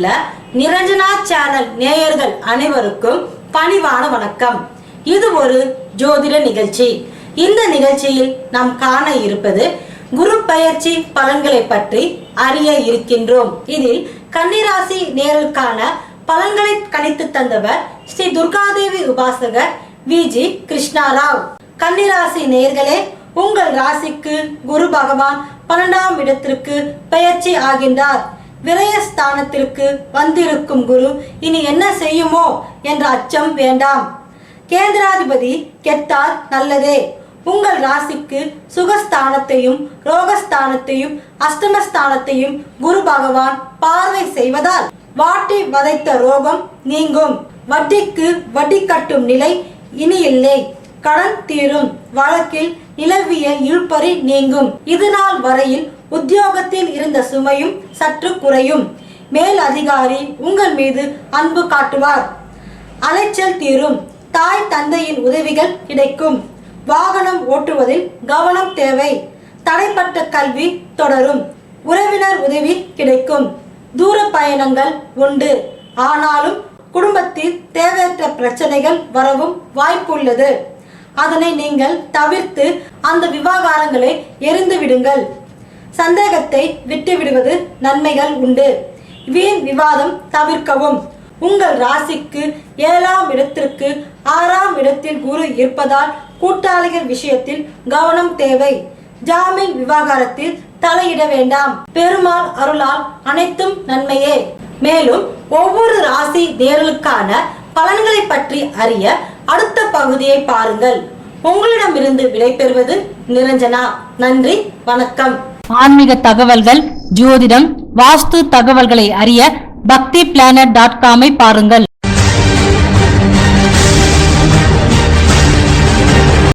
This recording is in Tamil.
உள்ள நிரஞ்சனா சேனல் நேயர்கள் அனைவருக்கும் பணிவான வணக்கம். இது ஒரு ஜோதிட நிகழ்ச்சி. இந்த நிகழ்ச்சியில் நாம் காண இருப்பது குரு பயிற்சி பலன்களை பற்றி அறிய இருக்கின்றோம். இதில் கன்னிராசி நேயர்களுக்கான பலன்களை கணித்து தந்தவர் ஸ்ரீ துர்காதேவி உபாசகர் விஜி கிருஷ்ணாராவ். கன்னிராசி நேயர்களே, உங்கள் ராசிக்கு குரு பகவான் 12ஆம் இடத்திற்கு பெயர்ச்சி ஆகின்றார். விரயஸ்தானத்திற்கு வந்திருக்கும் குரு இனி என்ன செய்யுமோ என்ற அச்சம் வேண்டாம். கேந்திராதிபதி கெட்டால் நல்லதே. உங்கள் ராசிக்கு சுகஸ்தானத்தையும் ரோகஸ்தானத்தையும் அஷ்டமஸ்தானத்தையும் குரு பகவான் பார்வை செய்வதால் வாட்டி வதைத்த ரோகம் நீங்கும். வட்டிக்கு வட்டி கட்டும் நிலை இனி இல்லை. கடன் தீரும். வழக்கில் நிலவிய இழுபறி நீங்கும். இதுநாள் வரையில் உத்தியோகத்தில் இருந்த சுமையும் சற்று குறையும். மேல் அதிகாரி உங்கள் மீது அன்பு காட்டுவார். அலைச்சல் தீரும். தாய் தந்தையின் உதவிகள் கிடைக்கும். வாகனம் ஓட்டுவதில் கவனம் தேவை. தடைப்பட்ட கல்வி தொடரும். உறவினர் உதவி கிடைக்கும். தூர பயணங்கள் உண்டு. ஆனாலும் குடும்பத்தில் தேவையற்ற பிரச்சனைகள் வரவும் வாய்ப்புள்ளது. அதனை நீங்கள் தவிர்த்து அந்த விவகாரங்களை எரிந்து விடுங்கள். சந்தேகத்தை விட்டு விடுவது நன்மைகள் உண்டு. வீண் விவாதம் தவிர்க்கவும். உங்கள் ராசிக்கு 7ஆம் இடத்திற்கு 6ஆம் இடத்தில் குரு இருப்பதால் கூட்டாளிகள் விஷயத்தில் கவனம் தேவை. ஜாமீன் விவகாரத்தில் தலையிட வேண்டாம். பெருமாள் அருளால் அனைத்தும் நன்மையே. மேலும் ஒவ்வொரு ராசி நேயர்களுக்கான பலன்களை பற்றி அறிய அடுத்த பகுதியை பாருங்கள். உங்களிடமிருந்து விடைபெறுவது நிரஞ்சனா. நன்றி, வணக்கம். ஆன்மீக தகவல்கள், ஜோதிடம், வாஸ்து தகவல்களை அறிய பக்தி planet.com பாருங்கள்.